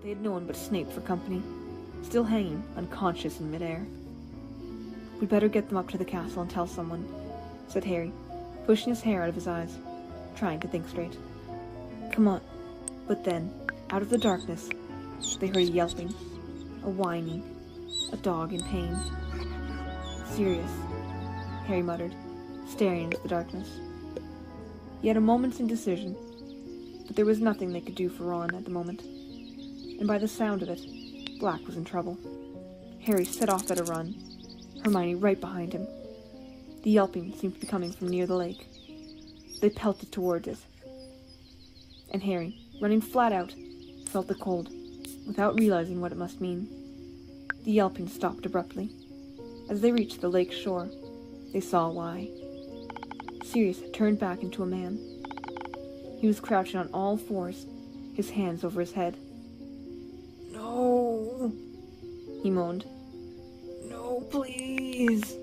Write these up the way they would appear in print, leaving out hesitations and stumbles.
They had no one but Snape for company, still hanging, unconscious in midair. "We'd better get them up to the castle and tell someone," said Harry, pushing his hair out of his eyes, trying to think straight. "Come on." But then, out of the darkness, they heard a yelping, a whining, a dog in pain. "Sirius," Harry muttered, staring into the darkness. He had a moment's indecision, but there was nothing they could do for Ron at the moment, and by the sound of it, Black was in trouble. Harry set off at a run, Hermione right behind him. The yelping seemed to be coming from near the lake. They pelted towards it, and Harry, running flat out, felt the cold, without realizing what it must mean. The yelping stopped abruptly. As they reached the lake shore, they saw why. Sirius had turned back into a man. He was crouching on all fours, his hands over his head. "No," he moaned. "No, please."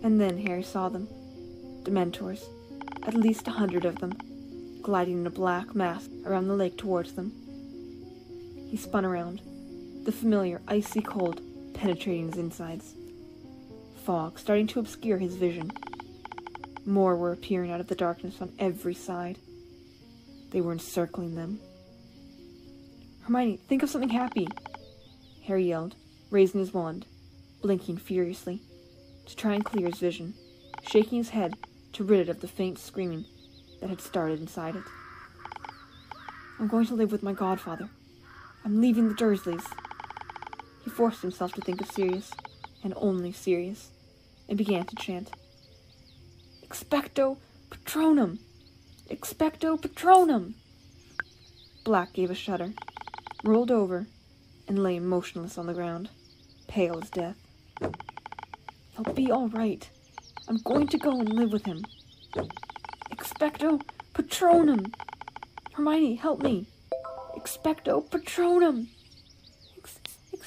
And then Harry saw them. Dementors, at least 100 of them, gliding in a black mass around the lake towards them. He spun around, the familiar icy cold penetrating his insides. Fog starting to obscure his vision. More were appearing out of the darkness on every side. They were encircling them. "Hermione, think of something happy!" Harry yelled, raising his wand, blinking furiously, to try and clear his vision, shaking his head to rid it of the faint screaming that had started inside it. "I'm going to live with my godfather. I'm leaving the Dursleys." He forced himself to think of Sirius, and only Sirius, and began to chant, "Expecto Patronum! Expecto Patronum!" Black gave a shudder, rolled over, and lay motionless on the ground, pale as death. "He'll be all right. I'm going to go and live with him. Expecto Patronum! Hermione, help me! Expecto Patronum!"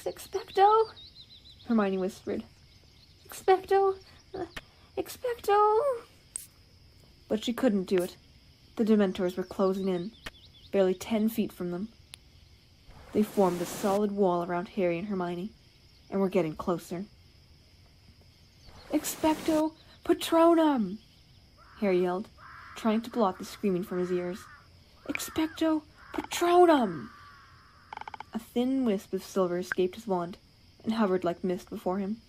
Expecto? Hermione whispered. Expecto! Expecto! But she couldn't do it. The Dementors were closing in, barely 10 feet from them. They formed a solid wall around Harry and Hermione, and were getting closer. "Expecto Patronum!" Harry yelled, trying to blot the screaming from his ears. "Expecto Patronum!" A thin wisp of silver escaped his wand and hovered like mist before him.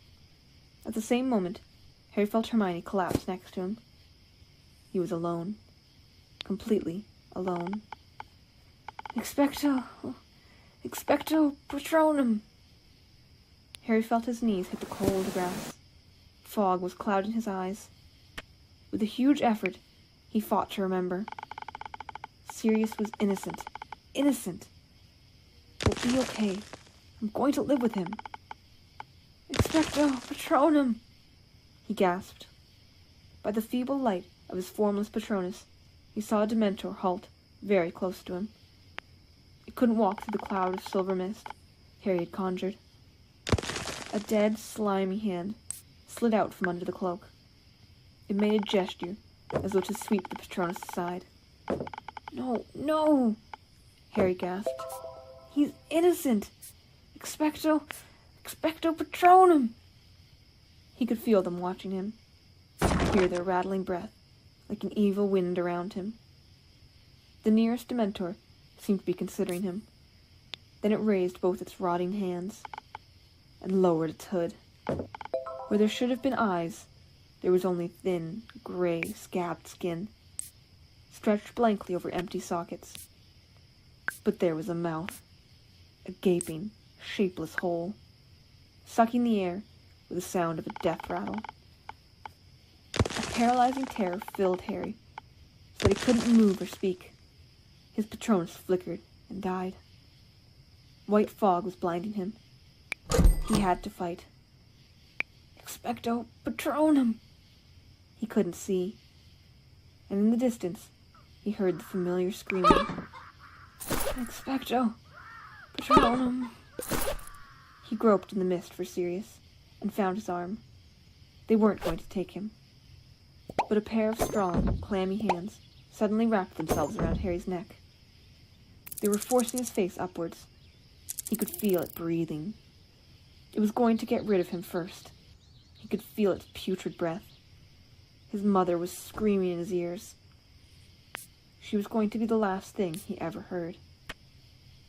At the same moment, Harry felt Hermione collapse next to him. He was alone. Completely alone. Expecto Patronum! Harry felt his knees hit the cold grass. Fog was clouding his eyes. With a huge effort, he fought to remember. Sirius was innocent. Innocent! He'll be okay. I'm going to live with him. Expecto Patronum! He gasped. By the feeble light of his formless Patronus, he saw a Dementor halt very close to him. It couldn't walk through the cloud of silver mist Harry had conjured. A dead, slimy hand slid out from under the cloak. It made a gesture as though to sweep the Patronus aside. "No, no!" Harry gasped. "He's innocent! Expecto Patronum!" He could feel them watching him, hear their rattling breath like an evil wind around him. The nearest Dementor seemed to be considering him. Then it raised both its rotting hands and lowered its hood. Where there should have been eyes, there was only thin, gray, scabbed skin, stretched blankly over empty sockets. But there was a mouth, a gaping, shapeless hole, sucking the air with the sound of a death rattle. A paralyzing terror filled Harry, so that he couldn't move or speak. His Patronus flickered and died. White fog was blinding him. He had to fight. Expecto Patronum! He couldn't see, and in the distance, he heard the familiar screaming. Expecto Patronum! He groped in the mist for Sirius, and found his arm. They weren't going to take him. But a pair of strong, clammy hands suddenly wrapped themselves around Harry's neck. They were forcing his face upwards, He could feel it breathing. It was going to get rid of him first. He could feel its putrid breath. His mother was screaming in his ears. She was going to be the last thing he ever heard.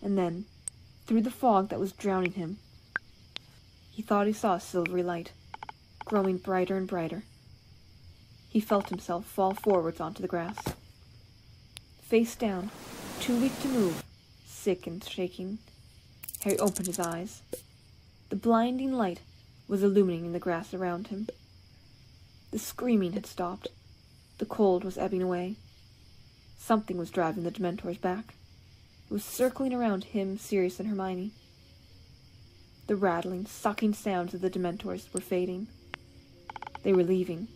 And then, through the fog that was drowning him, he thought he saw a silvery light, growing brighter and brighter. He felt himself fall forwards onto the grass. Face down, too weak to move, sick and shaking, Harry opened his eyes. The blinding light was illuminating the grass around him. The screaming had stopped. The cold was ebbing away. Something was driving the Dementors back. It was circling around him, Sirius, and Hermione. The rattling, sucking sounds of the Dementors were fading. They were leaving.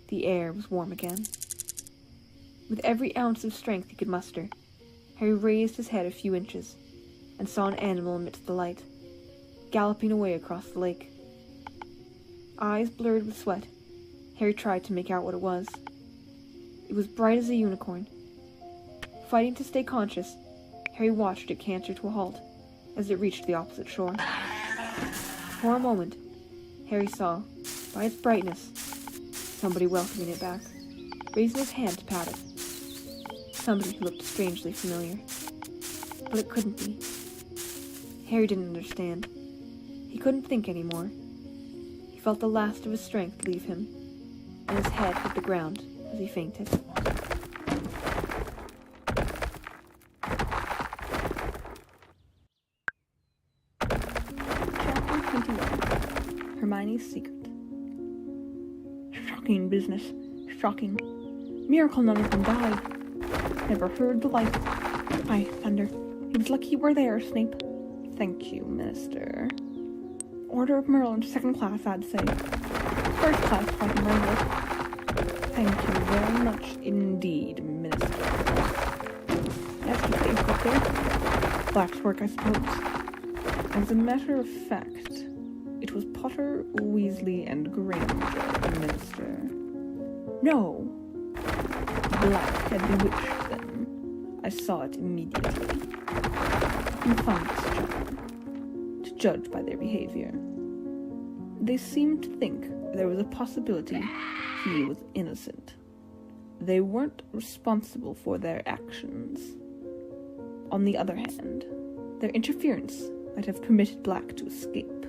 The air was warm again. With every ounce of strength he could muster, Harry raised his head a few inches and saw an animal amidst the light, galloping away across the lake. Eyes blurred with sweat, Harry tried to make out what it was. It was bright as a unicorn. Fighting to stay conscious, Harry watched it canter to a halt as it reached the opposite shore. For a moment, Harry saw, by its brightness, somebody welcoming it back, raising his hand to pat it. Somebody who looked strangely familiar. But it couldn't be. Harry didn't understand. He couldn't think anymore. He felt the last of his strength leave him, and his head hit the ground as he fainted. Chapter 21. Hermione's Secret. Shocking business. Shocking. Miracle none of them died. Never heard the like. By thunder. It was lucky you were there, Snape. Thank you, Minister. Order of Merlin, second class, I'd say. First class, if I can remember. Thank you very much indeed, Minister. Yes, you put your foot there. Black's work, I suppose. As a matter of fact, it was Potter, Weasley, and Granger, Minister. No. Black had bewitched them. I saw it immediately. Infamous child, to judge by their behavior. They seemed to think there was a possibility he was innocent. They weren't responsible for their actions. On the other hand, their interference might have permitted Black to escape.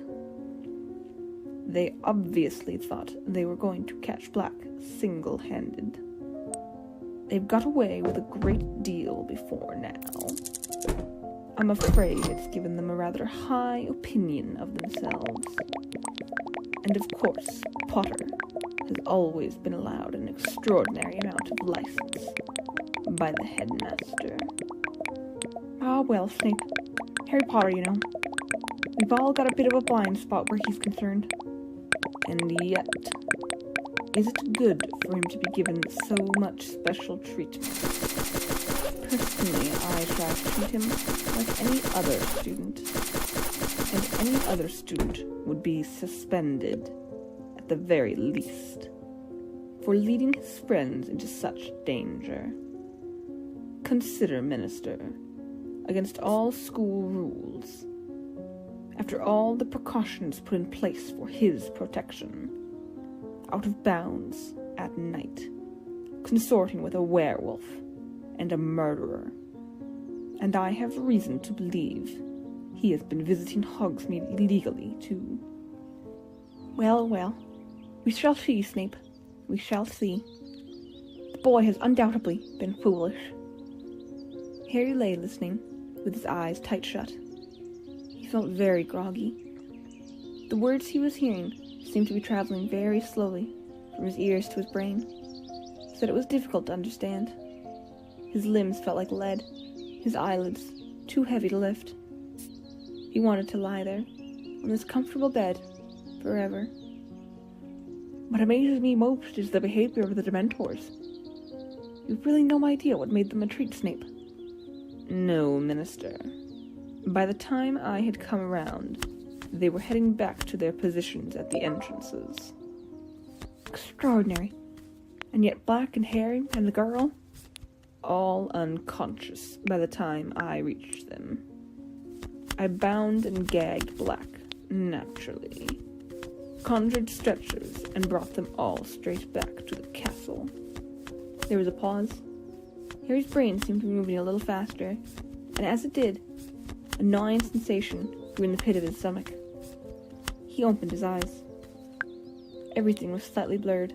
They obviously thought they were going to catch Black single-handed. They've got away with a great deal before now. I'm afraid it's given them a rather high opinion of themselves. And of course, Potter has always been allowed an extraordinary amount of license by the headmaster. Ah, well, Snape. Harry Potter, you know. We've all got a bit of a blind spot where he's concerned. And yet, is it good for him to be given so much special treatment? Personally, I try to treat him like any other student, and any other student would be suspended, at the very least, for leading his friends into such danger. Consider, Minister, against all school rules, after all the precautions put in place for his protection, out of bounds at night, consorting with a werewolf and a murderer, and I have reason to believe he has been visiting Hogsmeade illegally, too. Well, well, we shall see, Snape. We shall see. The boy has undoubtedly been foolish. Harry lay listening, with his eyes tight shut. He felt very groggy. The words he was hearing seemed to be traveling very slowly from his ears to his brain, so that it was difficult to understand. His limbs felt like lead, his eyelids too heavy to lift. He wanted to lie there, on this comfortable bed, forever. What amazes me most is the behavior of the Dementors. You've really no idea what made them retreat, Snape. No, Minister. By the time I had come around, they were heading back to their positions at the entrances. Extraordinary. And yet Black and Harry and the girl, all unconscious by the time I reached them. I bound and gagged Black, naturally, conjured stretchers, and brought them all straight back to the castle. There was a pause. Harry's brain seemed to be moving a little faster, and as it did, a gnawing sensation grew in the pit of his stomach. He opened his eyes. Everything was slightly blurred.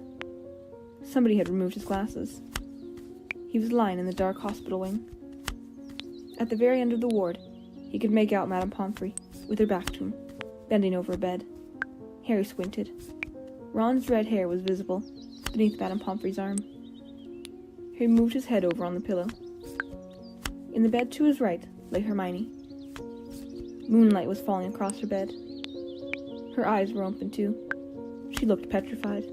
Somebody had removed his glasses. He was lying in the dark hospital wing. At the very end of the ward, he could make out Madame Pomfrey, with her back to him, bending over a bed. Harry squinted. Ron's red hair was visible beneath Madame Pomfrey's arm. Harry moved his head over on the pillow. In the bed to his right lay Hermione. Moonlight was falling across her bed. Her eyes were open too. She looked petrified.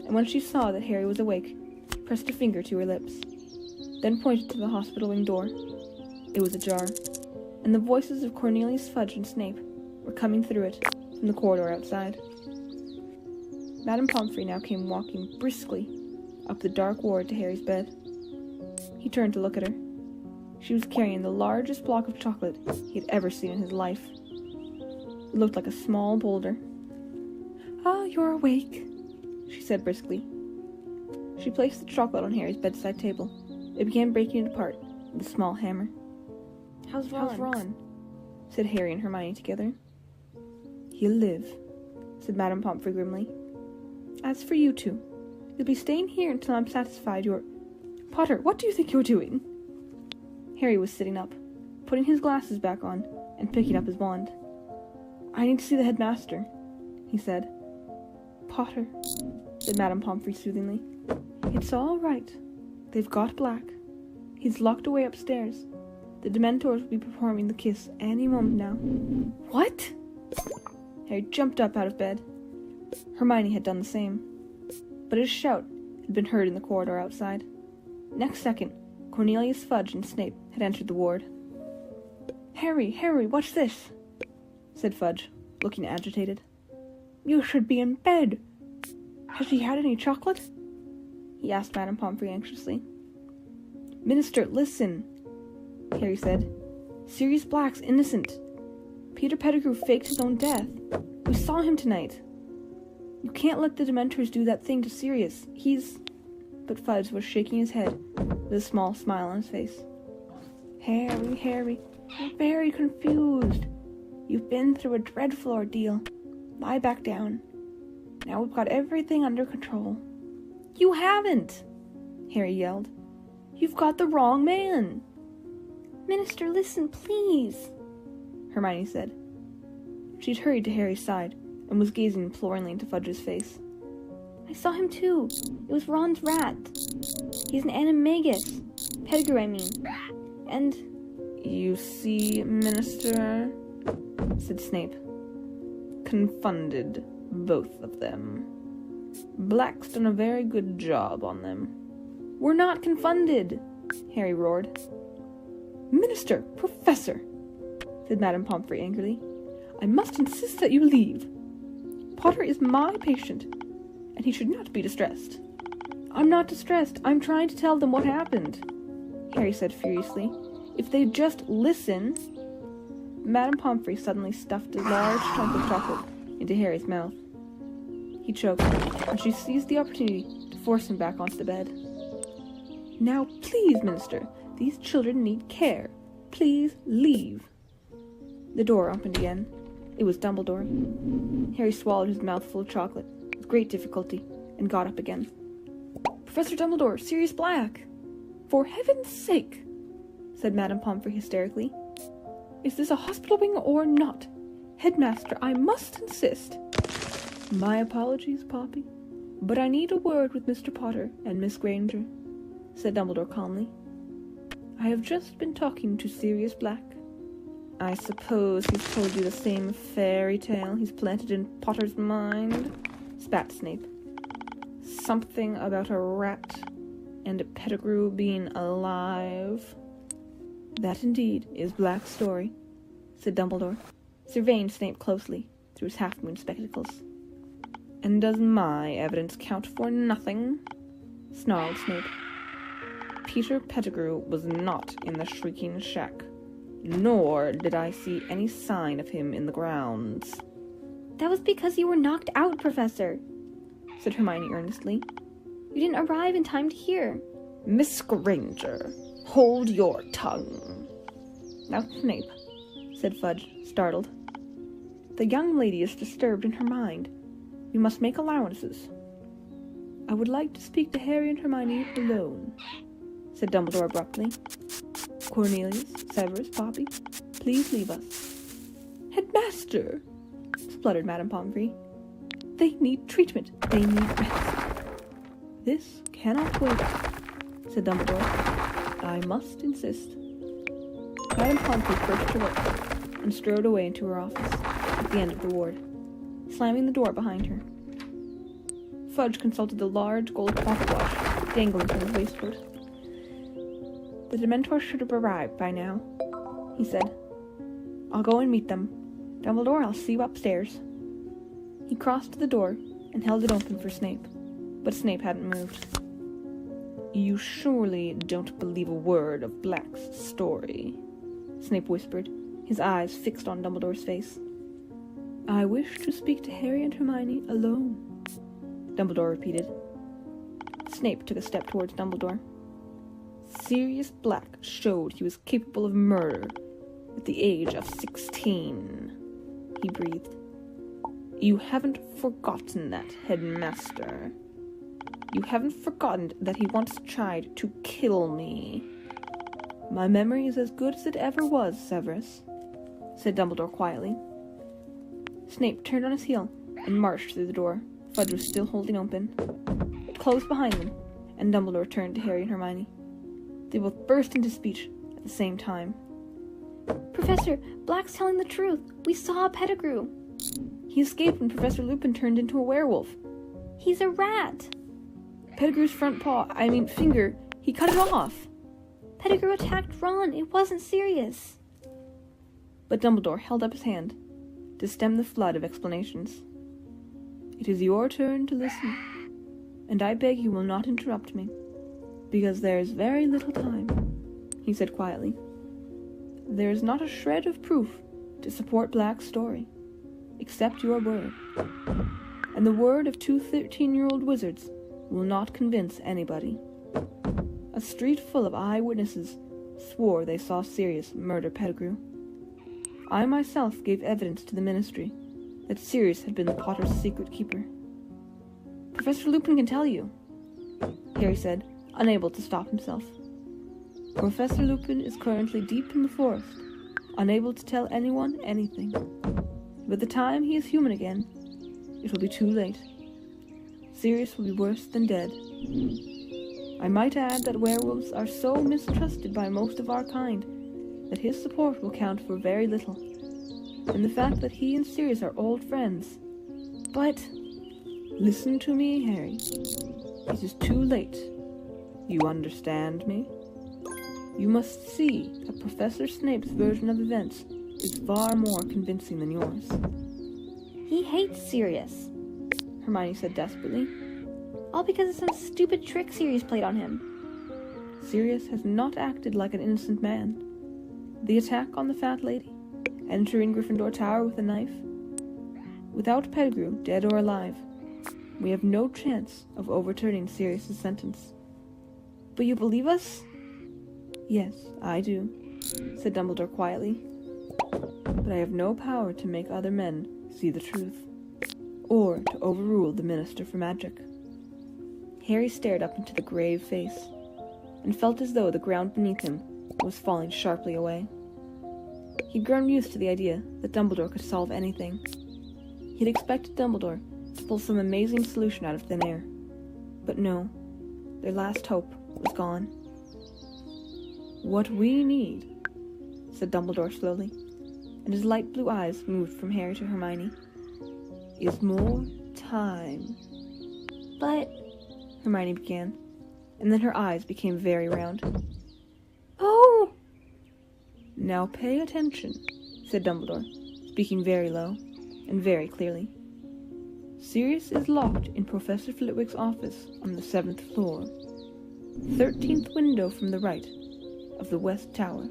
And when she saw that Harry was awake, pressed a finger to her lips, then pointed to the hospital wing door. It was ajar, and the voices of Cornelius Fudge and Snape were coming through it from the corridor outside. Madame Pomfrey now came walking briskly up the dark ward to Harry's bed. He turned to look at her. She was carrying the largest block of chocolate he had ever seen in his life. It looked like a small boulder. "Ah, you're awake," she said briskly. She placed the chocolate on Harry's bedside table. It began breaking it apart with a small hammer. How's Ron?" said Harry and Hermione together. "He'll live," said Madame Pomfrey grimly. "As for you two, you'll be staying here until I'm satisfied you're... Potter, what do you think you're doing?" Harry was sitting up, putting his glasses back on, and picking up his wand. "I need to see the headmaster," he said. "Potter," said Madame Pomfrey soothingly, "it's all right. They've got Black. He's locked away upstairs. The Dementors will be performing the kiss any moment now." "What?" Harry jumped up out of bed. Hermione had done the same, but his shout had been heard in the corridor outside. Next second, Cornelius Fudge and Snape had entered the ward. Harry, watch this," said Fudge, looking agitated. "You should be in bed. Has he had any chocolate?" he asked Madame Pomfrey anxiously. "Minister, listen," Harry said. "Sirius Black's innocent. Peter Pettigrew faked his own death. We saw him tonight. You can't let the Dementors do that thing to Sirius. He's..." But Fudge was shaking his head with a small smile on his face. Harry, you're very confused. You've been through a dreadful ordeal. Lie back down. Now we've got everything under control." "You haven't!" Harry yelled. "You've got the wrong man." "Minister, listen, please," Hermione said. She'd hurried to Harry's side and was gazing imploringly into Fudge's face. "I saw him too. It was Ron's rat. He's an animagus. Pettigrew, I mean. And..." "You see, Minister," said Snape. "Confounded, both of them. Black's done a very good job on them." "We're not confounded," Harry roared. "Minister, Professor," said Madame Pomfrey angrily, "I must insist that you leave. Potter is my patient, and he should not be distressed." "I'm not distressed. I'm trying to tell them what happened," Harry said furiously. "If they'd just listen..." Madame Pomfrey suddenly stuffed a large chunk of chocolate into Harry's mouth. He choked, and she seized the opportunity to force him back onto the bed. "Now, please, Minister, these children need care. Please leave." The door opened again. It was Dumbledore. Harry swallowed his mouthful of chocolate with great difficulty and got up again. "Professor Dumbledore, Sirius Black!" "For heaven's sake," said Madame Pomfrey hysterically. "Is this a hospital wing or not? Headmaster, I must insist." "My apologies, Poppy, but I need a word with Mr. Potter and Miss Granger," said Dumbledore calmly. "I have just been talking to Sirius Black. I suppose he's told you the same fairy tale he's planted in Potter's mind," spat Snape. "Something about a rat and a Pettigrew being alive." "That indeed is Black's story," said Dumbledore, surveying Snape closely through his half-moon spectacles. "And does my evidence count for nothing?" snarled Snape. "Peter Pettigrew was not in the Shrieking Shack. nor did I see any sign of him in the grounds." "That was because you were knocked out, Professor," said Hermione earnestly. "You didn't arrive in time to hear." "Miss Granger, hold your tongue." "Now, Snape," said Fudge, startled. "The young lady is disturbed in her mind. We must make allowances." "I would like to speak to Harry and Hermione alone," said Dumbledore abruptly. "Cornelius, Severus, Poppy, please leave us." "Headmaster," spluttered Madame Pomfrey. "They need treatment. They need rest." "This cannot wait," said Dumbledore. "I must insist." Madame Pomfrey pushed her work and strode away into her office at the end of the ward, slamming the door behind her. Fudge consulted the large gold pocket watch dangling from his waistcoat. "The Dementors should have arrived by now," he said. "I'll go and meet them. Dumbledore, I'll see you upstairs." He crossed to the door and held it open for Snape, but Snape hadn't moved. "You surely don't believe a word of Black's story," Snape whispered, his eyes fixed on Dumbledore's face. "I wish to speak to Harry and Hermione alone," Dumbledore repeated. Snape took a step towards Dumbledore. "Sirius Black showed he was capable of murder at the age of 16, he breathed. "You haven't forgotten that, Headmaster. You haven't forgotten that he once tried to kill me." "My memory is as good as it ever was, Severus," said Dumbledore quietly. Snape turned on his heel and marched through the door Fudge was still holding open. It closed behind them, and Dumbledore turned to Harry and Hermione. They both burst into speech at the same time. "Professor, Black's telling the truth. We saw Pettigrew." "He escaped when Professor Lupin turned into a werewolf." "He's a rat." "Pettigrew's front finger, he cut it off." "Pettigrew attacked Ron. It wasn't serious." But Dumbledore held up his hand to stem the flood of explanations. "It is your turn to listen, and I beg you will not interrupt me, because there is very little time," he said quietly. "There is not a shred of proof to support Black's story, except your word. And the word of two 13-year-old wizards will not convince anybody. A street full of eyewitnesses swore they saw Sirius murder Pettigrew. I myself gave evidence to the Ministry that Sirius had been the Potter's secret keeper." "Professor Lupin can tell you," Harry said, unable to stop himself. "Professor Lupin is currently deep in the forest, unable to tell anyone anything. By the time he is human again, it will be too late. Sirius will be worse than dead. I might add that werewolves are so mistrusted by most of our kind that his support will count for very little, and the fact that he and Sirius are old friends. But listen to me, Harry. It is too late. You understand me? You must see that Professor Snape's version of events is far more convincing than yours." "He hates Sirius," Hermione said desperately. "All because of some stupid trick Sirius played on him." "Sirius has not acted like an innocent man. The attack on the fat lady, entering Gryffindor Tower with a knife. Without Pettigrew, dead or alive, we have no chance of overturning Sirius's sentence." "But you believe us?" "Yes, I do," said Dumbledore quietly. "But I have no power to make other men see the truth, or to overrule the Minister for Magic." Harry stared up into the grave face, and felt as though the ground beneath him was falling sharply away. He'd grown used to the idea that Dumbledore could solve anything. He'd expected Dumbledore to pull some amazing solution out of thin air. But no, their last hope was gone. "What we need," said Dumbledore slowly, and his light blue eyes moved from Harry to Hermione, "is more time." "But..." Hermione began, and then her eyes became very round. "Oh!" "Now pay attention," said Dumbledore, speaking very low and very clearly. "Sirius is locked in Professor Flitwick's office on the 7th floor, 13th window from the right of the West Tower.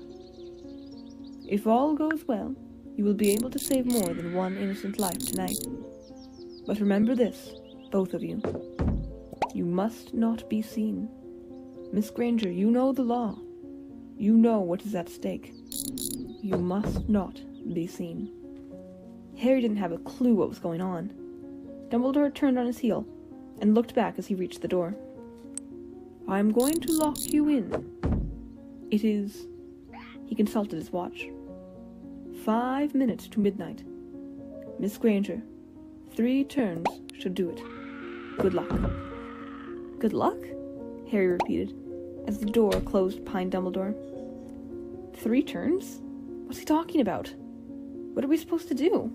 If all goes well, you will be able to save more than one innocent life tonight. But remember this, both of you. You must not be seen. Miss Granger, you know the law. You know what is at stake. You must not be seen. Harry didn't have a clue what was going on. Dumbledore turned on his heel and looked back as he reached the door. I am going to lock you in. It is... He consulted his watch. 5 minutes to midnight. Miss Granger, 3 turns should do it. Good luck. Good luck? Harry repeated, as the door closed behind Dumbledore. 3 turns? What's he talking about? What are we supposed to do?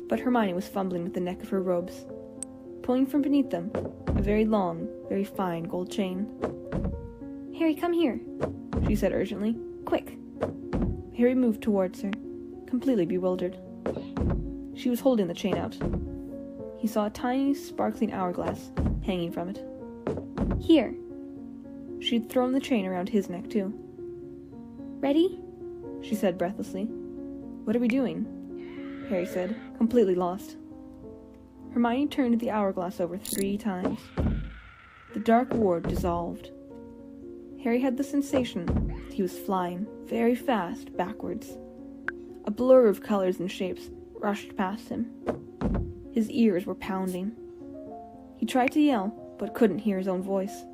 But Hermione was fumbling with the neck of her robes, pulling from beneath them a very long, very fine gold chain. Harry, come here, she said urgently. Quick. Harry moved towards her, completely bewildered. She was holding the chain out. He saw a tiny, sparkling hourglass hanging from it. Here. She'd thrown the chain around his neck, too. Ready? She said breathlessly. What are we doing? Harry said, completely lost. Hermione turned the hourglass over 3 times. The dark ward dissolved. Harry had the sensation that he was flying very fast backwards. A blur of colors and shapes rushed past him. His ears were pounding. He tried to yell, but couldn't hear his own voice.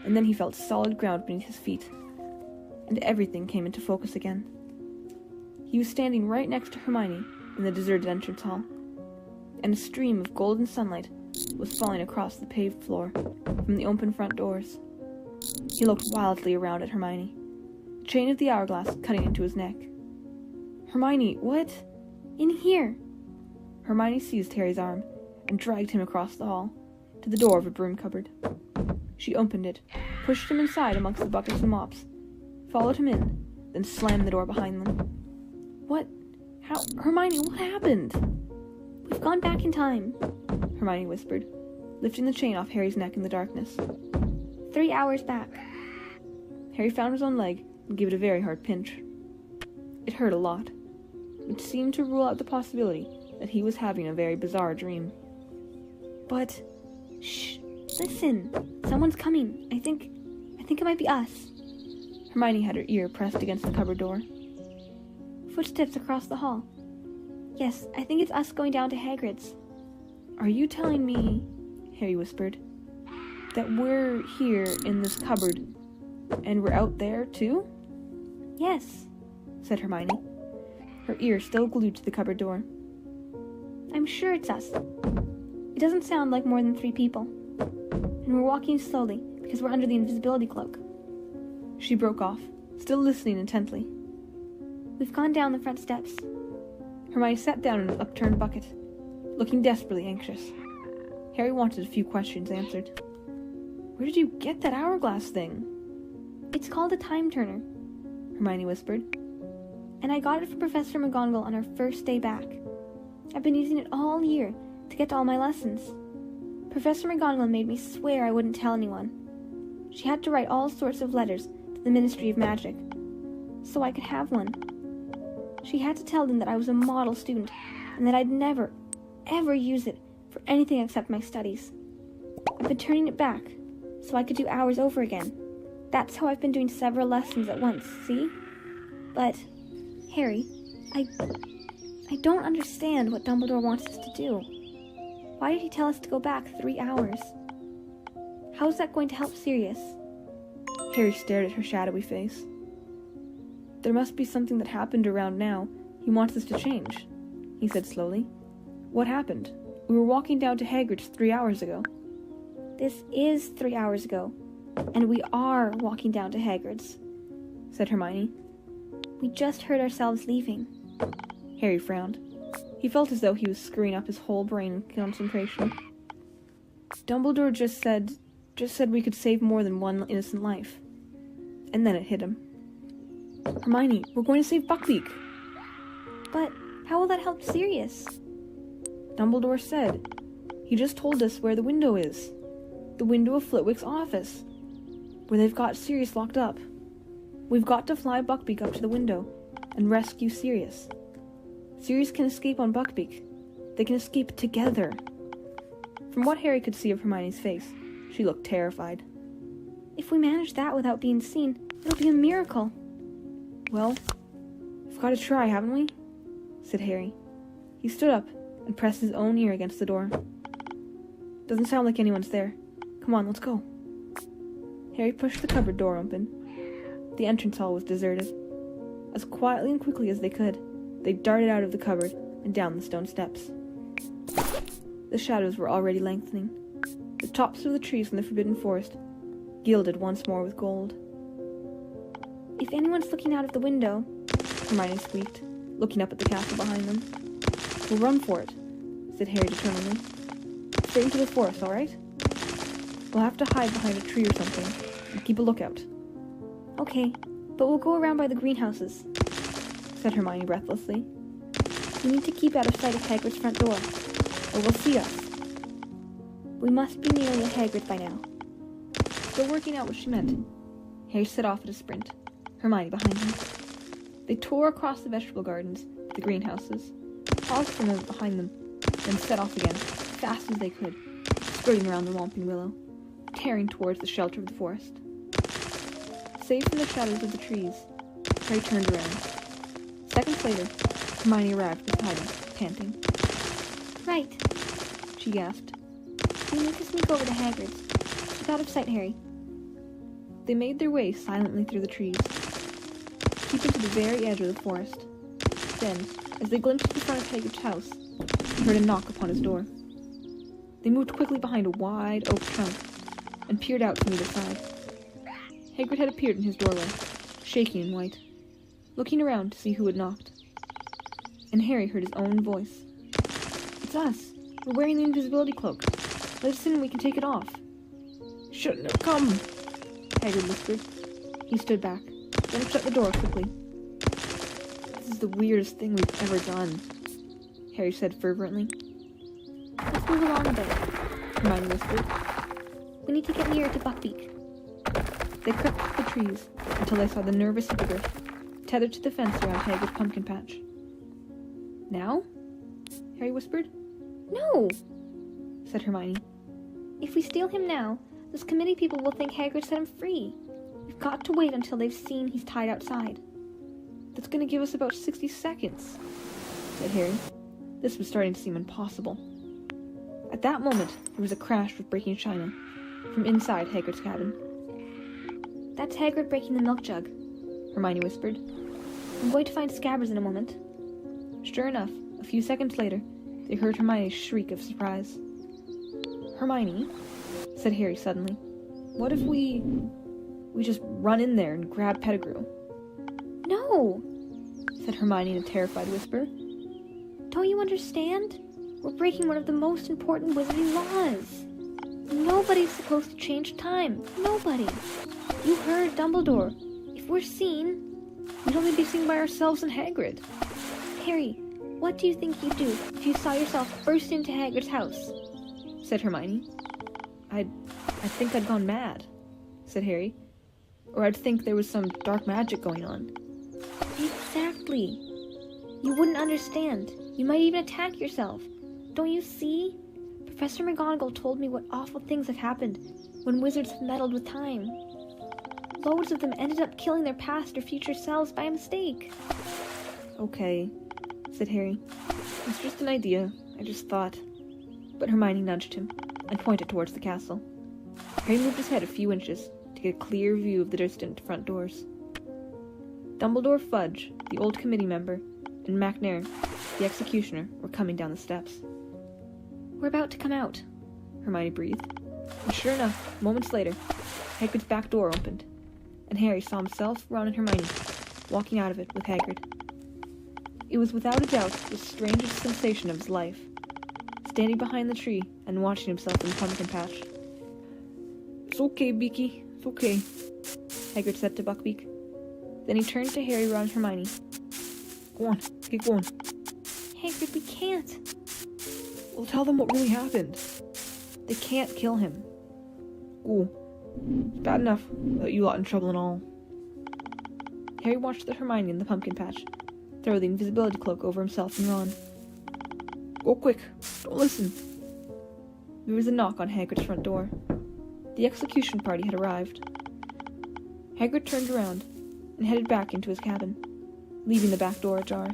And then he felt solid ground beneath his feet, and everything came into focus again. He was standing right next to Hermione in the deserted entrance hall, and a stream of golden sunlight was falling across the paved floor from the open front doors. He looked wildly around at Hermione, the chain of the hourglass cutting into his neck. Hermione, what? In here. Hermione seized Harry's arm and dragged him across the hall to the door of a broom cupboard. She opened it, pushed him inside amongst the buckets and mops, followed him in, then slammed the door behind them. What? How? Hermione, what happened? We've gone back in time, Hermione whispered, lifting the chain off Harry's neck in the darkness. 3 hours back. Harry found his own leg and gave it a very hard pinch. It hurt a lot, which seemed to rule out the possibility that he was having a very bizarre dream. But... Shh! Listen! Someone's coming. I think it might be us. Hermione had her ear pressed against the cupboard door. Footsteps across the hall. Yes, I think it's us going down to Hagrid's. Are you telling me, Harry whispered, that we're here in this cupboard, and we're out there too? Yes, said Hermione, her ear still glued to the cupboard door. I'm sure it's us. It doesn't sound like more than 3 people. And we're walking slowly, because we're under the invisibility cloak. She broke off, still listening intently. We've gone down the front steps. Hermione sat down in an upturned bucket, looking desperately anxious. Harry wanted a few questions answered. Where did you get that hourglass thing? It's called a time turner, Hermione whispered. And I got it from Professor McGonagall on our first day back. I've been using it all year to get to all my lessons. Professor McGonagall made me swear I wouldn't tell anyone. She had to write all sorts of letters to the Ministry of Magic, so I could have one. She had to tell them that I was a model student, and that I'd never, ever use it for anything except my studies. I've been turning it back, so I could do hours over again. That's how I've been doing several lessons at once, see? But, Harry, I don't understand what Dumbledore wants us to do. Why did he tell us to go back 3 hours? How is that going to help Sirius? Harry stared at her shadowy face. There must be something that happened around now he wants us to change, he said slowly. What happened? We were walking down to Hagrid's 3 hours ago. This is 3 hours ago, and we are walking down to Hagrid's, said Hermione. We just heard ourselves leaving. Harry frowned. He felt as though he was screwing up his whole brain in concentration. Dumbledore just said we could save more than one innocent life. And then it hit him. Hermione, we're going to save Buckbeak. But how will that help Sirius? Dumbledore said. He just told us where the window is. The window of Flitwick's office, where they've got Sirius locked up. We've got to fly Buckbeak up to the window and rescue Sirius. Sirius can escape on Buckbeak. They can escape together. From what Harry could see of Hermione's face, she looked terrified. If we manage that without being seen, it'll be a miracle. Well, we've got to try, haven't we? Said Harry. He stood up and pressed his own ear against the door. Doesn't sound like anyone's there. Come on, let's go. Harry pushed the cupboard door open. The entrance hall was deserted. As quietly and quickly as they could, they darted out of the cupboard and down the stone steps. The shadows were already lengthening. The tops of the trees in the Forbidden Forest gilded once more with gold. If anyone's looking out of the window, Hermione squeaked, looking up at the castle behind them. We'll run for it, said Harry determinedly. Straight into the forest, all right? We'll have to hide behind a tree or something and keep a lookout. Okay, but we'll go around by the greenhouses, said Hermione breathlessly. We need to keep out of sight of Hagrid's front door, or we'll see us. We must be nearly at Hagrid by now. Still working out what she meant, Harry set off at a sprint, Hermione behind him. They tore across the vegetable gardens to the greenhouses, paused for a moment behind them, then set off again, fast as they could, skirting around the Whomping Willow, tearing towards the shelter of the forest. Safe from the shadows of the trees, Harry turned around. Seconds later, Hermione arrived beside him, panting. Right, she gasped. We need to sneak over to Hagrid's. Keep out of sight, Harry. They made their way silently through the trees, keeping to the very edge of the forest. Then, as they glimpsed the front of Hagrid's house, they heard a knock upon his door. They moved quickly behind a wide oak trunk and peered out from either side. Hagrid had appeared in his doorway, shaking and white, looking around to see who had knocked. And Harry heard his own voice. It's us. We're wearing the invisibility cloak. Let us in and we can take it off. Shouldn't have come, Hagrid whispered. He stood back, then shut the door quickly. This is the weirdest thing we've ever done, Harry said fervently. Let's move along a bit, Hermione whispered. We need to get nearer to Buckbeak. They crept through the trees until they saw the nervous hippogriff tethered to the fence around Hagrid's pumpkin patch. Now? Harry whispered. No, said Hermione. If we steal him now, those committee people will think Hagrid set him free. We've got to wait until they've seen he's tied outside. That's going to give us about 60 seconds, said Harry. This was starting to seem impossible. At that moment, there was a crash of breaking china from inside Hagrid's cabin. That's Hagrid breaking the milk jug, Hermione whispered. I'm going to find Scabbers in a moment. Sure enough, a few seconds later, they heard Hermione's shriek of surprise. Hermione, said Harry suddenly, what if we just run in there and grab Pettigrew? No, said Hermione in a terrified whisper. Don't you understand? We're breaking one of the most important wizarding laws. Nobody's supposed to change time. Nobody. You heard Dumbledore. If we're seen, we'd only be seen by ourselves and Hagrid. Harry, what do you think you'd do if you saw yourself burst into Hagrid's house? Said Hermione. I think I'd gone mad, said Harry. Or I'd think there was some dark magic going on. Exactly. You wouldn't understand. You might even attack yourself. Don't you see? Professor McGonagall told me what awful things have happened when wizards have meddled with time. Loads of them ended up killing their past or future selves by mistake. Okay, said Harry. It's just an idea. I just thought. But Hermione nudged him and pointed towards the castle. Harry moved his head a few inches to get a clear view of the distant front doors. Dumbledore Fudge, the old committee member, and MacNair, the executioner, were coming down the steps. We're about to come out, Hermione breathed. And sure enough, moments later, Hagrid's back door opened, and Harry saw himself, Ron, and Hermione walking out of it with Hagrid. It was without a doubt the strangest sensation of his life, standing behind the tree and watching himself in the pumpkin patch. It's okay, Beaky, it's okay, Hagrid said to Buckbeak. Then he turned to Harry, Ron, and Hermione. Go on, get going. Hagrid, we can't. We'll tell them what really happened. They can't kill him. Go. It's bad enough that you lot in trouble and all. Harry watched the Hermione in the pumpkin patch throw the invisibility cloak over himself and Ron. Go quick! Don't listen! There was a knock on Hagrid's front door. The execution party had arrived. Hagrid turned around and headed back into his cabin, leaving the back door ajar.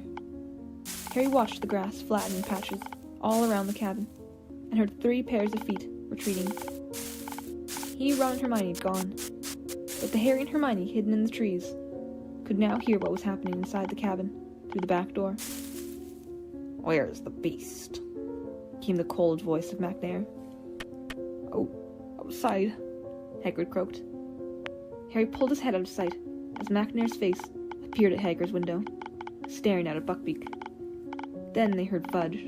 Harry watched the grass flatten in patches all around the cabin and heard 3 pairs of feet retreating. He, Ron, and Hermione had gone, but the Harry and Hermione hidden in the trees could now hear what was happening inside the cabin through the back door. "Where's the beast?" came the cold voice of McNair. "Oh, outside," Hagrid croaked. Harry pulled his head out of sight as McNair's face appeared at Hagrid's window, staring out at Buckbeak. Then they heard Fudge.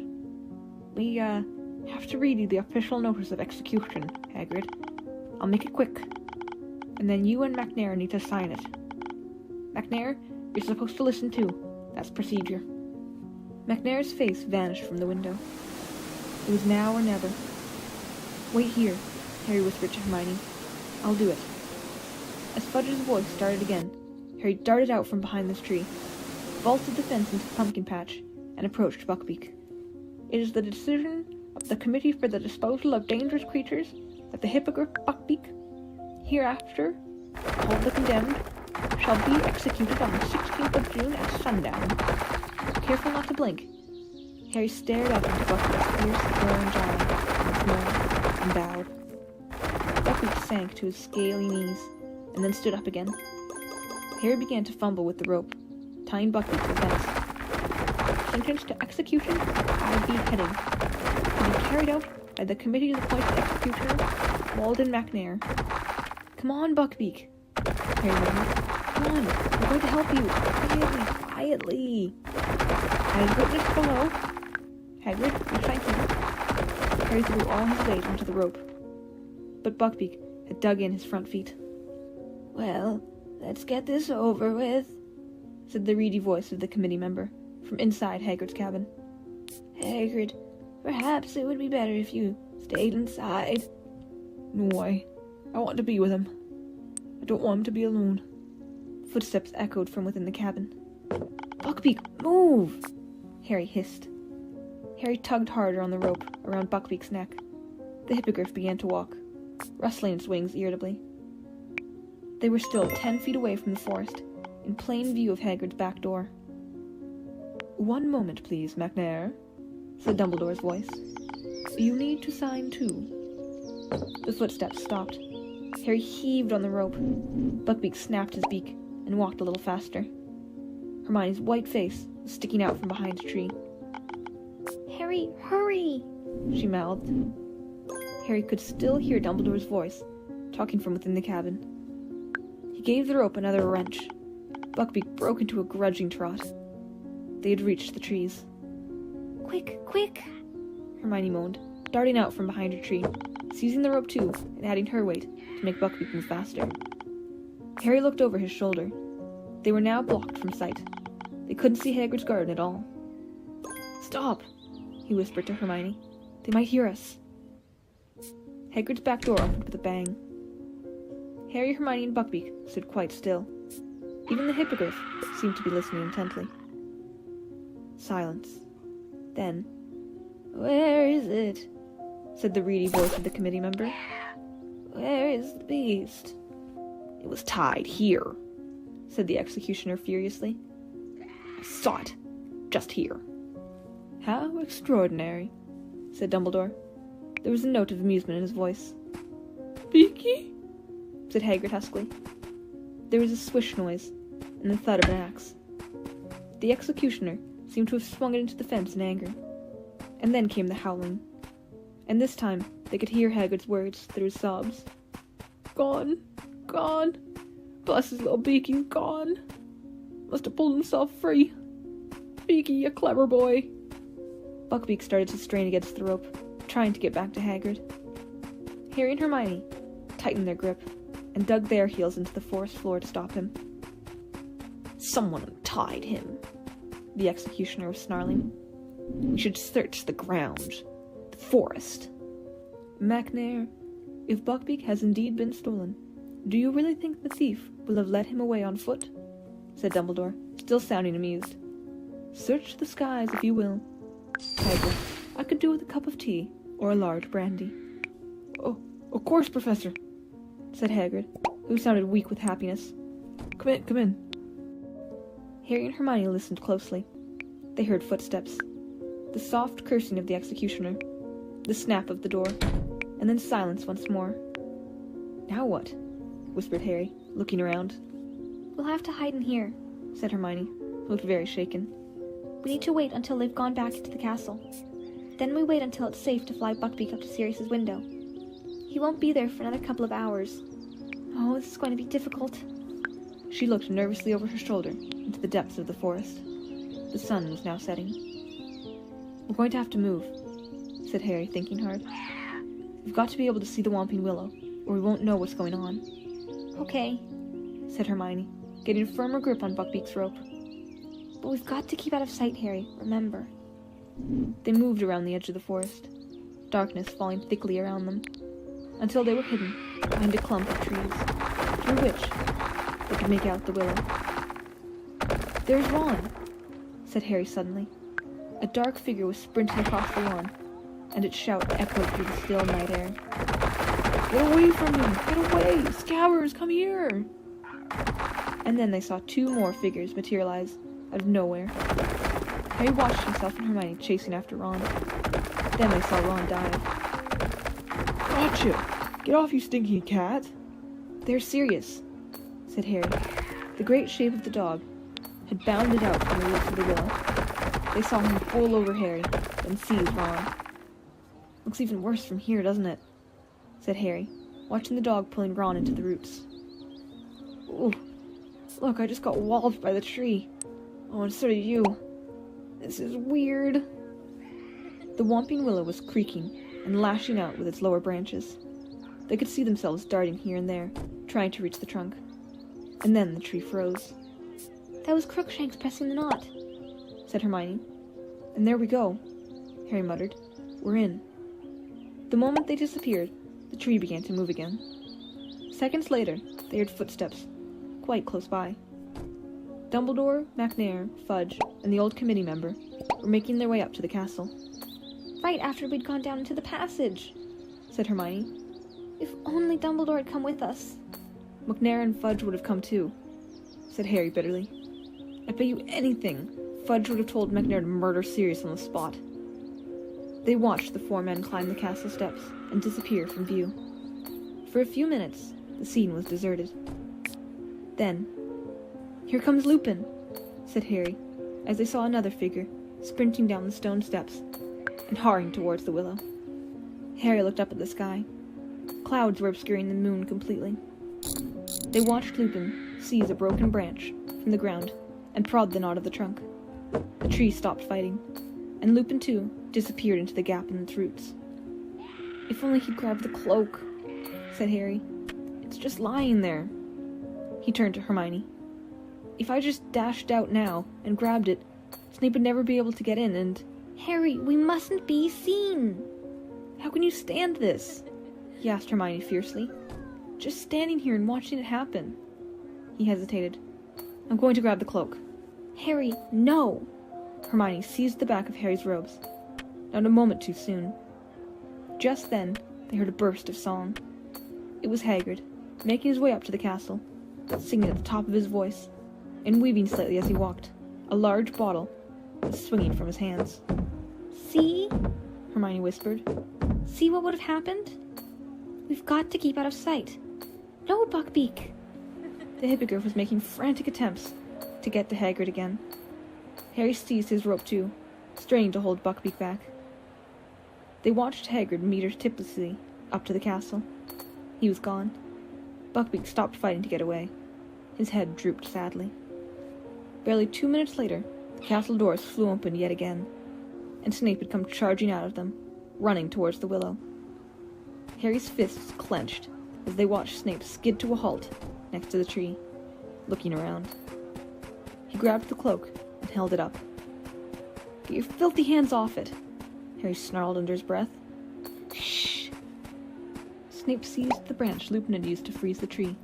"We, have to read you the official notice of execution, Hagrid. I'll make it quick. And then you and McNair need to sign it. McNair, you're supposed to listen too. That's procedure." McNair's face vanished from the window. It was now or never. "Wait here," Harry whispered to Hermione. "I'll do it." As Fudge's voice started again, Harry darted out from behind this tree, vaulted the fence into the pumpkin patch, and approached Buckbeak. "It is the decision of the Committee for the Disposal of Dangerous Creatures that the Hippogriff Buckbeak, hereafter called the Condemned, shall be executed on the 16th of June at sundown." Careful not to blink, Harry stared up into Buckbeak's fierce orange eye once more and bowed. Buckbeak sank to his scaly knees and then stood up again. Harry began to fumble with the rope, tying Buckbeak to the fence. Sentenced to execution by beheading, to be carried out by the committee's appointed executioner, Walden McNair. "Come on, Buckbeak," Harry murmured. "Come on, we're going to help you. Quietly. As witness below." Hagrid, you thank you. Harry threw all his weight onto the rope, but Buckbeak had dug in his front feet. "Well, let's get this over with," said the reedy voice of the committee member from inside Hagrid's cabin. "Hagrid, perhaps it would be better if you stayed inside." "No, I want to be with him. I don't want him to be alone." Footsteps echoed from within the cabin. "Buckbeak, move!" Harry hissed. Harry tugged harder on the rope around Buckbeak's neck. The hippogriff began to walk, rustling its wings irritably. They were still 10 feet away from the forest, in plain view of Hagrid's back door. "One moment, please, McNair," said Dumbledore's voice. "You need to sign too." The footsteps stopped. Harry heaved on the rope. Buckbeak snapped his beak and walked a little faster. Hermione's white face was sticking out from behind a tree. "Harry, hurry!" she mouthed. Harry could still hear Dumbledore's voice, talking from within the cabin. He gave the rope another wrench. Buckbeak broke into a grudging trot. They had reached the trees. "Quick, quick!" Hermione moaned, darting out from behind a tree, seizing the rope too, and adding her weight to make Buckbeak move faster. Harry looked over his shoulder. They were now blocked from sight. They couldn't see Hagrid's garden at all. "Stop!" he whispered to Hermione. "They might hear us." Hagrid's back door opened with a bang. Harry, Hermione, and Buckbeak stood quite still. Even the hippogriff seemed to be listening intently. Silence. Then, "Where is it?" said the reedy voice of the committee member. "Where is the beast?" "It was tied here," said the executioner furiously. "I saw it. Just here." "How extraordinary," said Dumbledore. There was a note of amusement in his voice. "Beaky?" said Hagrid huskily. There was a swish noise, and the thud of an axe. The executioner seemed to have swung it into the fence in anger. And then came the howling. And this time they could hear Hagrid's words through his sobs. "Gone. Gone. Bless his little Beaky, gone. Must have pulled himself free. Beaky, you clever boy." Buckbeak started to strain against the rope, trying to get back to Hagrid. Harry and Hermione tightened their grip and dug their heels into the forest floor to stop him. "Someone untied him," the executioner was snarling. "We should search the ground, the forest." "McNair, if Buckbeak has indeed been stolen, do you really think the thief will have led him away on foot?" said Dumbledore, still sounding amused. Search the skies if you will. Hagrid, I could do with a cup of tea or a large brandy. Oh, of course, Professor, said Hagrid, who sounded weak with happiness. Come in, come in. Harry and Hermione listened closely. They heard footsteps, the soft cursing of the executioner, the snap of the door, and then silence once more. Now what? Whispered Harry, looking around. We'll have to hide in here, said Hermione, who looked very shaken. We need to wait until they've gone back into the castle. Then we wait until it's safe to fly Buckbeak up to Sirius's window. He won't be there for another couple of hours. Oh, this is going to be difficult. She looked nervously over her shoulder into the depths of the forest. The sun was now setting. We're going to have to move, said Harry, thinking hard. We've got to be able to see the Whomping Willow, or we won't know what's going on. Okay, said Hermione, getting a firmer grip on Buckbeak's rope. But we've got to keep out of sight, Harry, remember. They moved around the edge of the forest, darkness falling thickly around them, until they were hidden behind a clump of trees, through which they could make out the willow. There's Ron, said Harry suddenly. A dark figure was sprinting across the lawn, and its shout echoed through the still night air. Get away from him! Get away! Scabbers, come here! And then they saw two more figures materialize out of nowhere. Harry watched himself and Hermione chasing after Ron. Then they saw Ron dive. Gotcha! Get off, you stinky cat! They're serious, said Harry. The great shape of the dog had bounded out from the roots of the willow. They saw him bowl over Harry, then seize Ron. Looks even worse from here, doesn't it? Said Harry, watching the dog pulling Ron into the roots. Ooh, look, I just got walloped by the tree. Oh, and so did you. This is weird. The Whomping Willow was creaking and lashing out with its lower branches. They could see themselves darting here and there, trying to reach the trunk. And then the tree froze. That was Crookshanks pressing the knot, said Hermione. And there we go, Harry muttered. We're in. The moment they disappeared, the tree began to move again. Seconds later, they heard footsteps, quite close by. Dumbledore, McNair, Fudge, and the old committee member were making their way up to the castle. Right after we'd gone down into the passage, said Hermione. If only Dumbledore had come with us. McNair and Fudge would have come too, said Harry bitterly. I bet you anything Fudge would have told McNair to murder Sirius on the spot. They watched the four men climb the castle steps and disappear from view. For a few minutes, the scene was deserted. Then, "Here comes Lupin," said Harry, as they saw another figure sprinting down the stone steps and hurrying towards the willow. Harry looked up at the sky. Clouds were obscuring the moon completely. They watched Lupin seize a broken branch from the ground and prod the knot of the trunk. The tree stopped fighting, and Lupin too disappeared into the gap in its roots. If only he'd grabbed the cloak, said Harry. It's just lying there. He turned to Hermione. If I just dashed out now and grabbed it, Snape would never be able to get in and... Harry, we mustn't be seen. How can you stand this? He asked Hermione fiercely. Just standing here and watching it happen. He hesitated. I'm going to grab the cloak. Harry, no! Hermione seized the back of Harry's robes. Not a moment too soon. Just then, they heard a burst of song. It was Hagrid, making his way up to the castle, singing at the top of his voice, and weaving slightly as he walked. A large bottle was swinging from his hands. See? Hermione whispered. See what would have happened? We've got to keep out of sight. No, Buckbeak! The hippogriff was making frantic attempts to get to Hagrid again. Harry seized his rope too, straining to hold Buckbeak back. They watched Hagrid meter tiplessly up to the castle. He was gone. Buckbeak stopped fighting to get away. His head drooped sadly. Barely 2 minutes later, the castle doors flew open yet again, and Snape had come charging out of them, running towards the willow. Harry's fists clenched as they watched Snape skid to a halt next to the tree, looking around. He grabbed the cloak and held it up. Get your filthy hands off it, Harry snarled under his breath. Shh! Snape seized the branch Lupin had used to freeze the tree,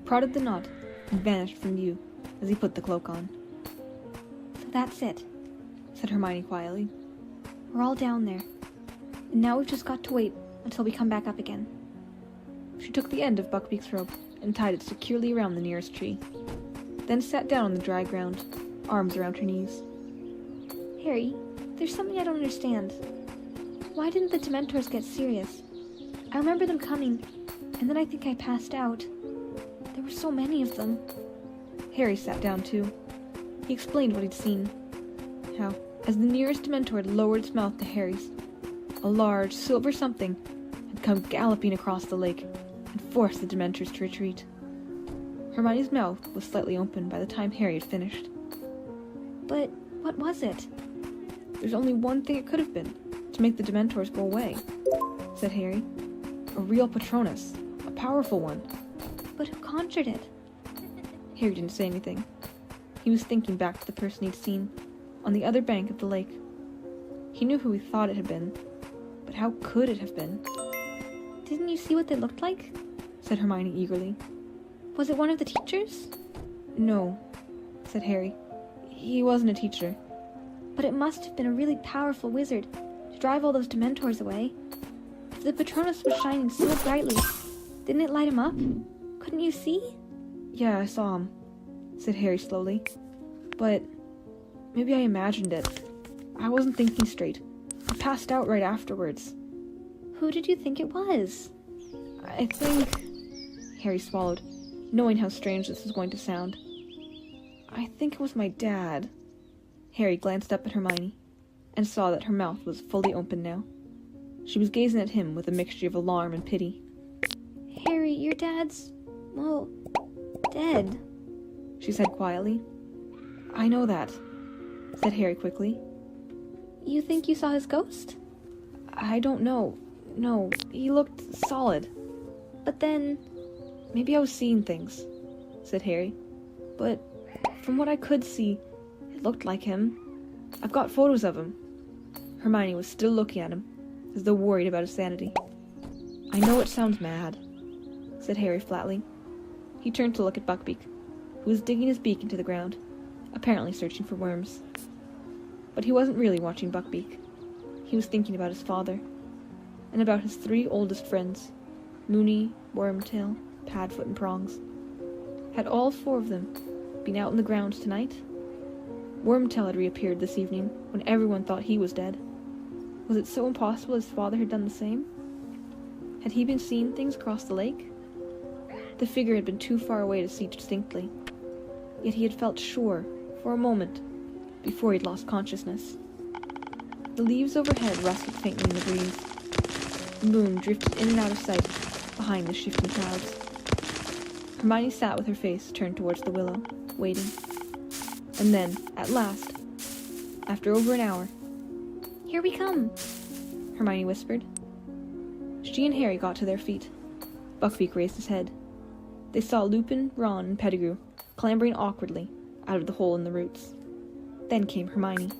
prodded the knot, and vanished from view as he put the cloak on. So that's it. said Hermione quietly. We're all down there. And now we've just got to wait until we come back up again. She took the end of Buckbeak's rope and tied it securely around the nearest tree, then sat down on the dry ground, arms around her knees. Harry, there's something I don't understand. Why didn't the Dementors get Sirius? I remember them coming, and then I think I passed out. There were so many of them. Harry sat down too. He explained what he'd seen. How, as the nearest Dementor had lowered its mouth to Harry's, a large silver something had come galloping across the lake and forced the Dementors to retreat. Hermione's mouth was slightly open by the time Harry had finished. But what was it? There's only one thing it could have been, to make the Dementors go away, said Harry. A real Patronus, a powerful one. But who conjured it? Harry didn't say anything. He was thinking back to the person he'd seen on the other bank of the lake. He knew who he thought it had been, but how could it have been? Didn't you see what they looked like? Said Hermione eagerly. Was it one of the teachers? No, said Harry. He wasn't a teacher. But it must have been a really powerful wizard to drive all those Dementors away. If the Patronus was shining so brightly, didn't it light him up? Couldn't you see? Yeah, I saw him, said Harry slowly. But maybe I imagined it. I wasn't thinking straight. I passed out right afterwards. Who did you think it was? I think... Harry swallowed, knowing how strange this was going to sound. I think it was my dad. Harry glanced up at Hermione and saw that her mouth was fully open now. She was gazing at him with a mixture of alarm and pity. Harry, your dad's, well, dead, she said quietly. I know that, said Harry quickly. You think you saw his ghost? I don't know. No, he looked solid. But then... Maybe I was seeing things, said Harry. But from what I could see, it looked like him. I've got photos of him. Hermione was still looking at him, as though worried about his sanity. I know it sounds mad, said Harry flatly. He turned to look at Buckbeak, who was digging his beak into the ground, apparently searching for worms. But he wasn't really watching Buckbeak. He was thinking about his father, and about his 3 oldest friends, Moony, Wormtail, Padfoot, and Prongs. Had all 4 of them been out in the grounds tonight? Wormtail had reappeared this evening when everyone thought he was dead. Was it so impossible his father had done the same? Had he been seeing things across the lake? The figure had been too far away to see distinctly, yet he had felt sure, for a moment, before he'd lost consciousness. The leaves overhead rustled faintly in the breeze. The moon drifted in and out of sight behind the shifting clouds. Hermione sat with her face turned towards the willow, waiting. And then, at last, after over an hour, "Here we come," Hermione whispered. She and Harry got to their feet. Buckbeak raised his head. They saw Lupin, Ron, and Pettigrew clambering awkwardly out of the hole in the roots. Then came Hermione.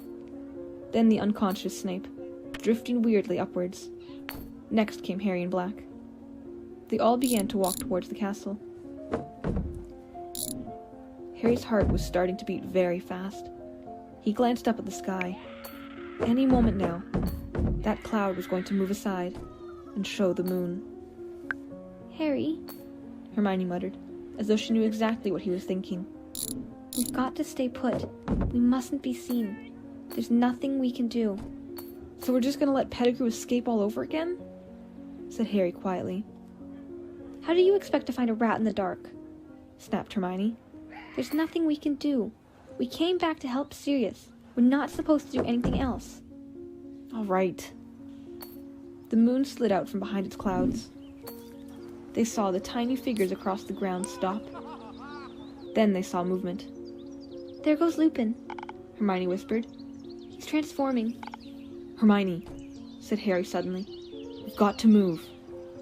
Then the unconscious Snape, drifting weirdly upwards. Next came Harry and Black. They all began to walk towards the castle. Harry's heart was starting to beat very fast. He glanced up at the sky. Any moment now, that cloud was going to move aside and show the moon. "Harry," Hermione muttered, as though she knew exactly what he was thinking. "we've got to stay put. We mustn't be seen. There's nothing we can do." "So we're just going to let Pettigrew escape all over again?" said Harry quietly. "How do you expect to find a rat in the dark?" snapped Hermione. "There's nothing we can do. We came back to help Sirius. We're not supposed to do anything else." "All right." The moon slid out from behind its clouds. They saw the tiny figures across the ground stop. Then they saw movement. "There goes Lupin," Hermione whispered. "He's transforming." "Hermione," said Harry suddenly. "We've got to move."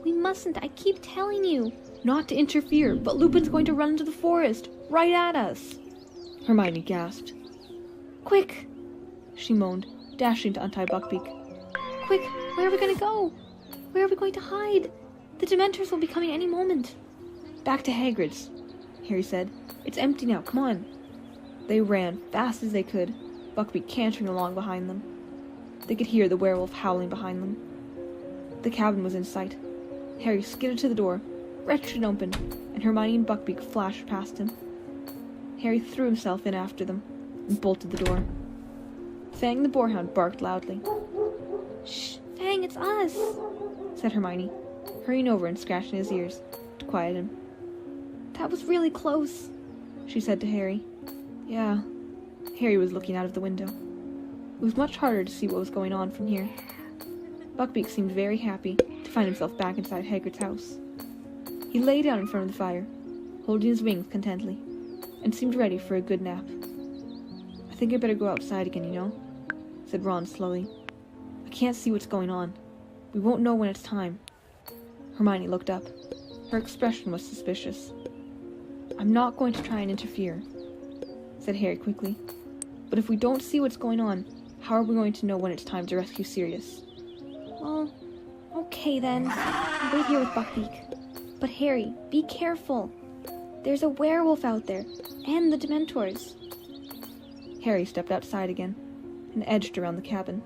"We mustn't, I keep telling you." "Not to interfere, but Lupin's going to run into the forest, right at us." Hermione gasped. "Quick," she moaned, dashing to untie Buckbeak. "Quick, where are we going to go? Where are we going to hide? The Dementors will be coming any moment." "Back to Hagrid's," Harry said. "It's empty now, come on." They ran, fast as they could. Buckbeak cantering along behind them. They could hear the werewolf howling behind them. The cabin was in sight. Harry skidded to the door, wrenched it open, and Hermione and Buckbeak flashed past him. Harry threw himself in after them and bolted the door. Fang the boarhound barked loudly. "Shh, Fang, it's us," said Hermione, hurrying over and scratching his ears to quiet him. "That was really close," she said to Harry. Yeah. Harry was looking out of the window. It was much harder to see what was going on from here. Buckbeak seemed very happy to find himself back inside Hagrid's house. He lay down in front of the fire, holding his wings contentedly, and seemed ready for a good nap. "I think I'd better go outside again, you know," said Ron slowly. "I can't see what's going on. We won't know when it's time." Hermione looked up. Her expression was suspicious. "I'm not going to try and interfere," said Harry quickly. "But if we don't see what's going on, how are we going to know when it's time to rescue Sirius?" "Well, okay then. Wait here with Buckbeak. But Harry, be careful. There's a werewolf out there, and the Dementors." Harry stepped outside again, and edged around the cabin.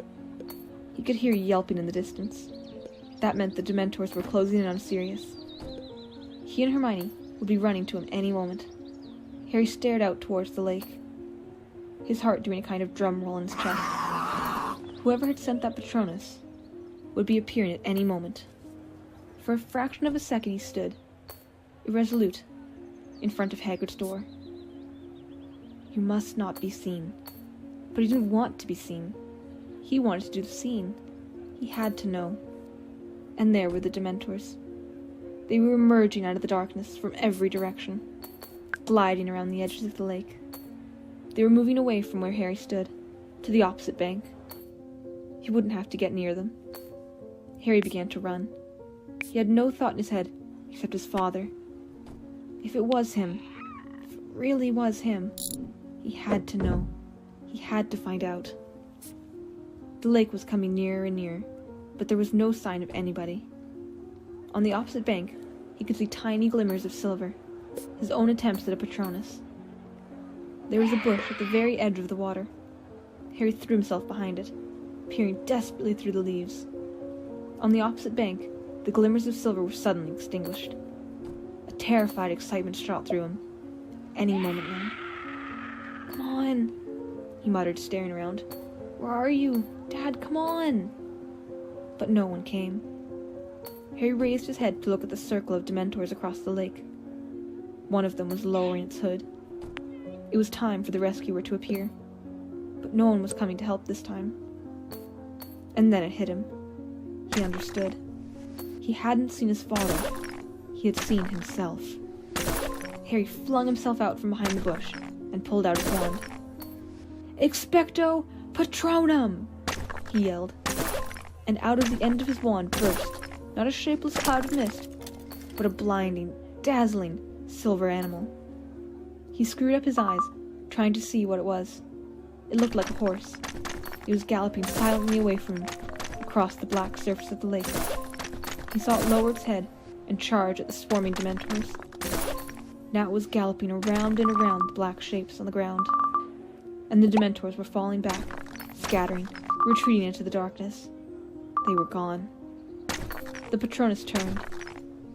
He could hear yelping in the distance. That meant the Dementors were closing in on Sirius. He and Hermione would be running to him any moment. Harry stared out towards the lake, his heart doing a kind of drum roll in his chest. Whoever had sent that Patronus would be appearing at any moment. For a fraction of a second he stood, irresolute, in front of Hagrid's door. You must not be seen. But he didn't want to be seen. He wanted to do the seeing. He had to know. And there were the Dementors. They were emerging out of the darkness from every direction, gliding around the edges of the lake. They were moving away from where Harry stood, to the opposite bank. He wouldn't have to get near them. Harry began to run. He had no thought in his head except his father. If it was him, if it really was him, he had to know. He had to find out. The lake was coming nearer and nearer, but there was no sign of anybody. On the opposite bank, he could see tiny glimmers of silver, his own attempts at a Patronus. There was a bush at the very edge of the water. Harry threw himself behind it, peering desperately through the leaves. On the opposite bank, the glimmers of silver were suddenly extinguished. A terrified excitement shot through him. Any moment now. "Come on," he muttered, staring around. "Where are you? Dad, come on!" But no one came. Harry raised his head to look at the circle of Dementors across the lake. One of them was lowering its hood. It was time for the rescuer to appear, but no one was coming to help this time. And then it hit him. He understood. He hadn't seen his father. He had seen himself. Harry flung himself out from behind the bush and pulled out his wand. "Expecto Patronum!" he yelled. And out of the end of his wand burst, not a shapeless cloud of mist, but a blinding, dazzling, silver animal. He screwed up his eyes, trying to see what it was. It looked like a horse. It was galloping silently away from him, across the black surface of the lake. He saw it lower its head and charge at the swarming Dementors. Now it was galloping around and around the black shapes on the ground, and the Dementors were falling back, scattering, retreating into the darkness. They were gone. The Patronus turned.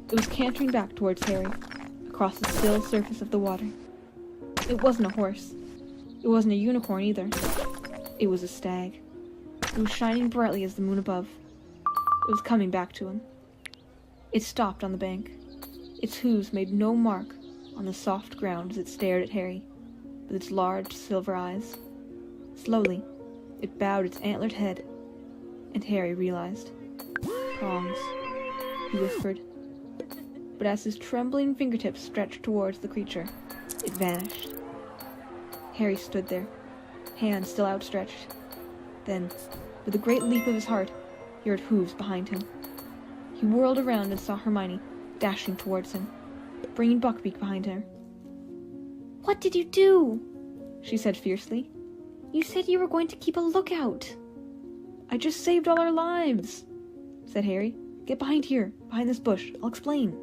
It was cantering back towards Harry, across the still surface of the water. It wasn't a horse. It wasn't a unicorn either. It was a stag. It was shining brightly as the moon above. It was coming back to him. It stopped on the bank. Its hooves made no mark on the soft ground as it stared at Harry, with its large silver eyes. Slowly, it bowed its antlered head, and Harry realized. "Prongs," he whispered. But as his trembling fingertips stretched towards the creature, it vanished. Harry stood there, hands still outstretched. Then, with a great leap of his heart, he heard hooves behind him. He whirled around and saw Hermione dashing towards him, bringing Buckbeak behind her. "What did you do?" she said fiercely. "You said you were going to keep a lookout." "I just saved all our lives," said Harry. "Get behind here, behind this bush. I'll explain."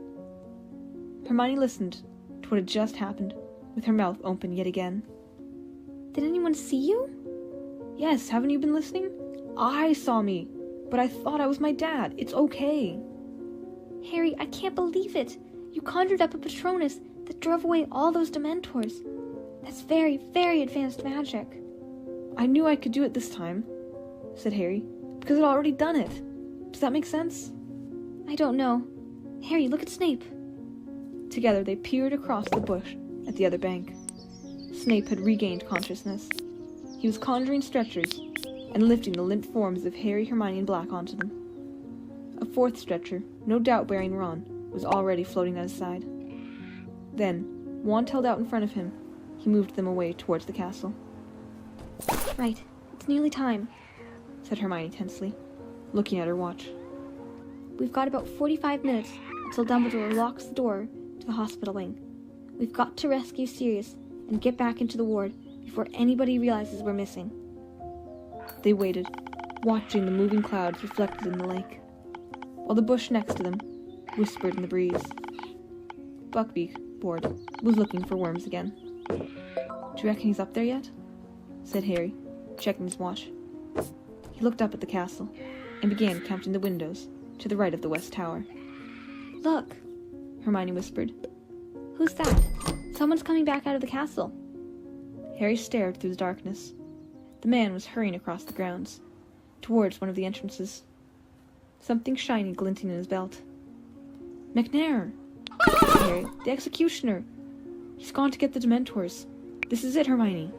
Hermione listened to what had just happened, with her mouth open yet again. "Did anyone see you?" Yes, haven't you been listening? I saw me, but I thought I was my dad. It's okay. Harry, I can't believe it. You conjured up a Patronus that drove away all those Dementors. That's very, very advanced magic. I knew I could do it this time, said Harry, because I'd already done it. Does that make sense? I don't know. Harry, look at Snape. Together they peered across the bush at the other bank. Snape had regained consciousness. He was conjuring stretchers and lifting the limp forms of Harry, Hermione, and Black onto them. A fourth stretcher, no doubt bearing Ron, was already floating at his side. Then, wand held out in front of him, he moved them away towards the castle. Right, it's nearly time, said Hermione tensely, looking at her watch. We've got about 45 minutes until Dumbledore locks the door to the hospital wing. We've got to rescue Sirius and get back into the ward before anybody realizes we're missing. They waited, watching the moving clouds reflected in the lake, while the bush next to them whispered in the breeze. Buckbeak, bored, was looking for worms again. Do you reckon he's up there yet? Said Harry, checking his watch. He looked up at the castle and began counting the windows to the right of the west tower. Look, Hermione whispered. Who's that? Someone's coming back out of the castle. Harry stared through the darkness. The man was hurrying across the grounds, towards one of the entrances. Something shiny glinting in his belt. McNair! Said Harry. The executioner! He's gone to get the Dementors. This is it, Hermione.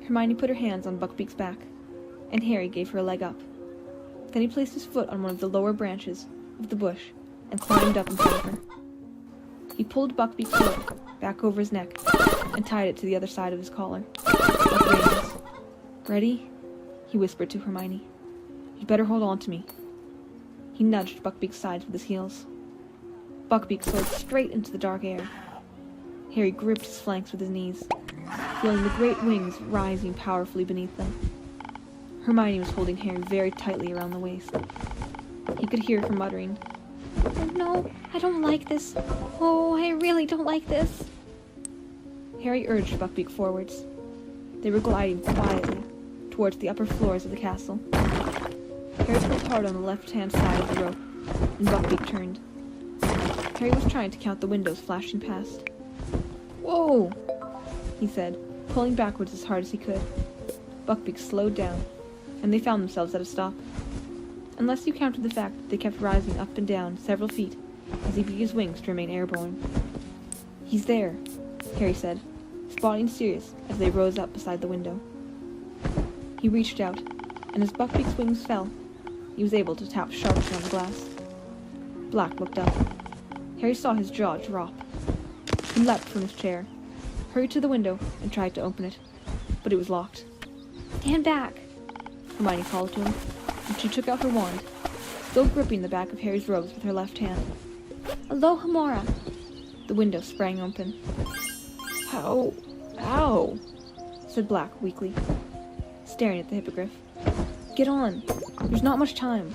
Hermione put her hands on Buckbeak's back, and Harry gave her a leg up. Then he placed his foot on one of the lower branches of the bush and climbed up in front of her. He pulled Buckbeak's cloak back over his neck and tied it to the other side of his collar, like reins. Ready? He whispered to Hermione. You'd better hold on to me. He nudged Buckbeak's sides with his heels. Buckbeak soared straight into the dark air. Harry gripped his flanks with his knees, feeling the great wings rising powerfully beneath them. Hermione was holding Harry very tightly around the waist. He could hear her muttering, Oh, no, I don't like this. Oh, I really don't like this. Harry urged Buckbeak forwards. They were gliding quietly towards the upper floors of the castle. Harry pulled hard on the left-hand side of the rope, and Buckbeak turned. Harry was trying to count the windows flashing past. Whoa! He said, pulling backwards as hard as he could. Buckbeak slowed down, and they found themselves at a stop. Unless you counted the fact that they kept rising up and down several feet as he beat his wings to remain airborne. He's there, Harry said, spotting Sirius as they rose up beside the window. He reached out, and as Buckbeak's wings fell, he was able to tap sharply on the glass. Black looked up. Harry saw his jaw drop. He leapt from his chair, hurried to the window, and tried to open it, but it was locked. Stand back, Hermione called to him, and she took out her wand, still gripping the back of Harry's robes with her left hand. Alohomora! The window sprang open. How? Ow! Said Black weakly, staring at the hippogriff. Get on! There's not much time,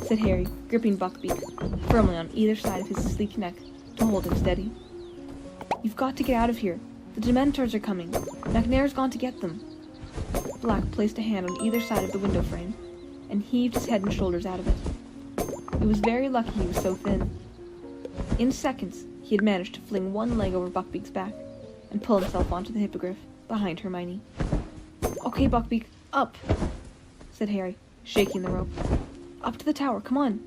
said Harry, gripping Buckbeak firmly on either side of his sleek neck to hold him steady. You've got to get out of here. The Dementors are coming. McNair's gone to get them. Black placed a hand on either side of the window frame and heaved his head and shoulders out of it. It was very lucky he was so thin. In seconds, he had managed to fling one leg over Buckbeak's back and pull himself onto the hippogriff behind Hermione. Okay, Buckbeak, up, said Harry, shaking the rope. Up to the tower, come on.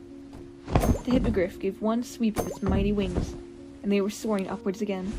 The hippogriff gave one sweep of its mighty wings, and they were soaring upwards again.